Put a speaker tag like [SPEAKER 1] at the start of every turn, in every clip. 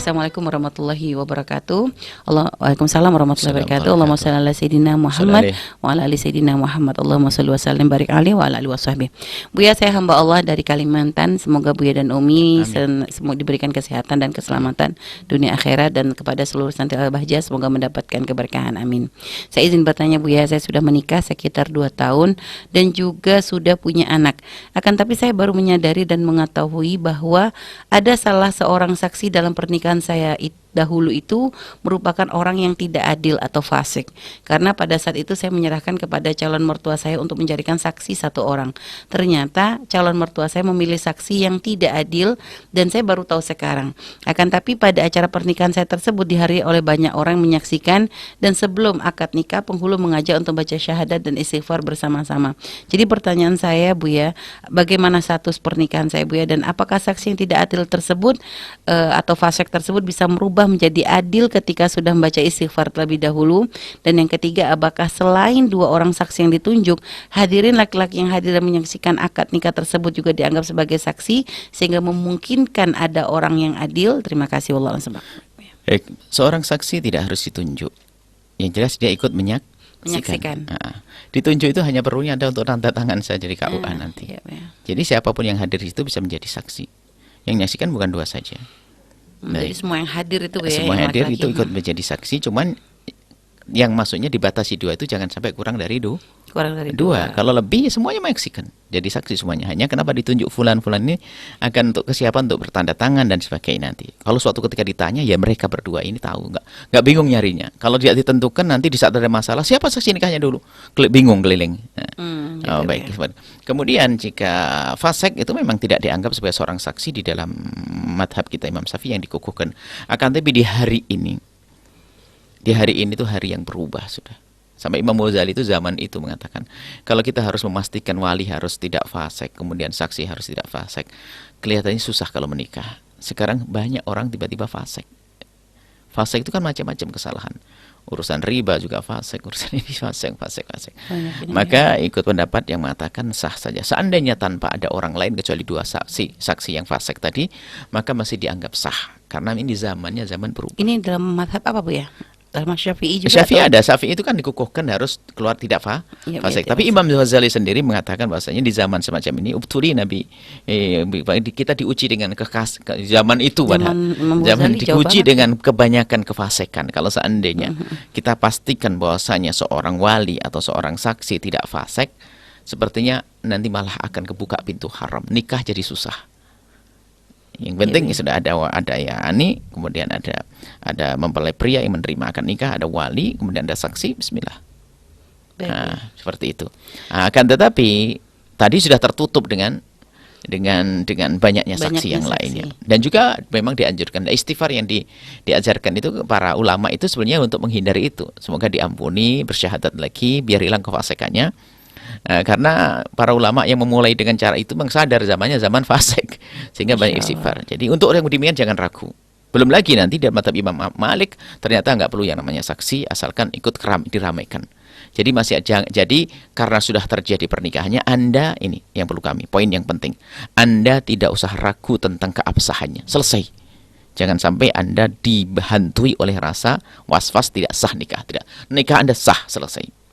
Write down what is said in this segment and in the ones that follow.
[SPEAKER 1] Assalamualaikum warahmatullahi wabarakatuh. Waalaikumsalam warahmatullahi wabarakatuh. Allahumma
[SPEAKER 2] Assalamualaikum.
[SPEAKER 1] shalli ala sayyidina Muhammad
[SPEAKER 2] Sallallahu.
[SPEAKER 1] wa ala ali sayyidina Muhammad. Allahumma shalli wa sallim barik alaihi wa ala alihi washabbihi. Buya, saya hamba Allah dari Kalimantan. Semoga Buya dan Umi semoga diberikan kesehatan dan keselamatan dunia akhirat, dan kepada seluruh santri Al-Bahjah semoga mendapatkan keberkahan. Amin. Saya izin bertanya Buya, saya sudah menikah sekitar 2 tahun dan juga sudah punya anak. Akan tapi saya baru menyadari dan mengetahui bahwa ada salah seorang saksi dalam pernikahan saya dahulu itu merupakan orang yang tidak adil atau fasik. Karena pada saat itu saya menyerahkan kepada calon mertua saya untuk menjadikan saksi 1 orang. Ternyata calon mertua saya memilih saksi yang tidak adil dan saya baru tahu sekarang. Akan tapi pada acara pernikahan saya tersebut dihadiri oleh banyak orang menyaksikan, dan sebelum akad nikah penghulu mengajak untuk baca syahadat dan istighfar bersama-sama. Jadi pertanyaan saya Buya, bagaimana status pernikahan saya Buya, dan apakah saksi yang tidak adil tersebut atau fasik tersebut bisa merubah menjadi adil ketika sudah membaca istighfar terlebih dahulu? Dan yang ketiga, apakah selain 2 orang saksi yang ditunjuk, hadirin laki-laki yang hadir dan menyaksikan akad nikah tersebut juga dianggap sebagai saksi sehingga memungkinkan ada orang yang adil? Terima kasih. Wallahu a'lam.
[SPEAKER 2] Baik, seorang saksi tidak harus ditunjuk. Yang jelas dia ikut menyaksikan. Ditunjuk itu hanya perlunya ada untuk tanda tangan saja di KUA nanti.
[SPEAKER 1] Iya, ya.
[SPEAKER 2] Jadi siapapun yang hadir di situ bisa menjadi saksi. Yang menyaksikan bukan 2 saja.
[SPEAKER 1] Jadi semua yang hadir itu ya,
[SPEAKER 2] semua
[SPEAKER 1] yang
[SPEAKER 2] hadir
[SPEAKER 1] laki-laki
[SPEAKER 2] itu ikut menjadi saksi, cuman yang maksudnya dibatasi 2 itu jangan sampai kurang dari 2. Kalau lebih semuanya menyaksikan, jadi saksi semuanya. Hanya kenapa ditunjuk fulan-fulan ini akan untuk kesiapan untuk bertanda tangan dan sebagainya nanti. Kalau suatu ketika ditanya, ya mereka berdua ini tahu, nggak bingung nyarinya. Kalau dia ditentukan nanti di saat ada masalah, siapa saksi nikahnya dulu, bingung keliling. Baik. Kemudian jika fasik itu memang tidak dianggap sebagai seorang saksi di dalam madhab kita Imam Syafi'i yang dikukuhkan. Akan tapi di hari ini tuh hari yang berubah sudah. Sampai Imam Ghazali itu zaman itu mengatakan, kalau kita harus memastikan wali harus tidak fasik, kemudian saksi harus tidak fasik, kelihatannya susah kalau menikah. Sekarang banyak orang tiba-tiba fasik. Fasik itu kan macam-macam kesalahan. Urusan riba juga fasik, urusan ini fasik. Maka ikut pendapat yang mengatakan sah saja. Seandainya tanpa ada orang lain kecuali 2 saksi yang fasik tadi, maka masih dianggap sah. Karena ini zamannya zaman berubah.
[SPEAKER 1] Ini dalam madhab apa Bu ya? Dalam Syafi'i juga?
[SPEAKER 2] Syafi'i itu kan dikukuhkan harus keluar tidak fasik. Tapi Imam Ghazali sendiri mengatakan bahwasanya di zaman semacam ini ubtuli Nabi kita diuji dengan zaman itu zaman diuji dengan kebanyakan kefasikan. Kalau seandainya kita pastikan bahwasanya seorang wali atau seorang saksi tidak fasik, sepertinya nanti malah akan kebuka pintu haram, nikah jadi susah. Yang penting sudah ada yani, kemudian ada mempelai pria yang menerima akad nikah, ada wali, kemudian ada saksi, bismillah. Seperti itu. Akan tetapi tadi sudah tertutup dengan banyaknya saksi yang lainnya. Dan juga memang dianjurkan istighfar yang diajarkan itu para ulama itu sebenarnya untuk menghindari itu. Semoga diampuni, bersyahadat lagi biar hilang kefasikannya. Karena para ulama yang memulai dengan cara itu sadar zamannya zaman fasik, sehingga banyak istighfar. Jadi untuk yang demikian jangan ragu. Belum lagi nanti dalam mazhab Imam Malik ternyata nggak perlu yang namanya saksi asalkan ikut diramaikan. Jadi karena sudah terjadi pernikahannya, Anda ini yang perlu poin yang penting. Anda tidak usah ragu tentang keabsahannya. Selesai. Jangan sampai Anda dihantui oleh rasa was-was tidak sah nikah. Tidak. Nikah Anda sah, selesai.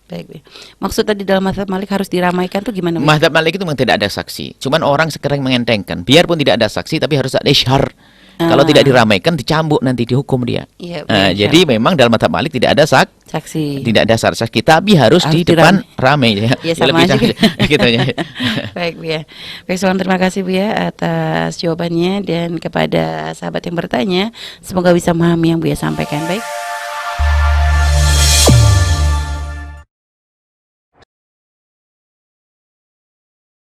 [SPEAKER 1] Baik. Maksud tadi dalam mazhab Malik harus diramaikan tuh gimana?
[SPEAKER 2] Mazhab Malik itu memang tidak ada saksi. Cuman orang sekarang mengentengkan. Biarpun tidak ada saksi tapi harus ada isyhar. Kalau tidak diramaikan dicambuk nanti dihukum dia. Jadi memang dalam mazhab Malik tidak ada saksi. Tidak ada saksi tapi harus di depan ramai ya.
[SPEAKER 1] Ya sama aja gitu ya. Baik Bu ya. Baik, terima kasih Bu ya atas jawabannya, dan kepada sahabat yang bertanya semoga bisa memahami yang Bu ya sampaikan. Baik.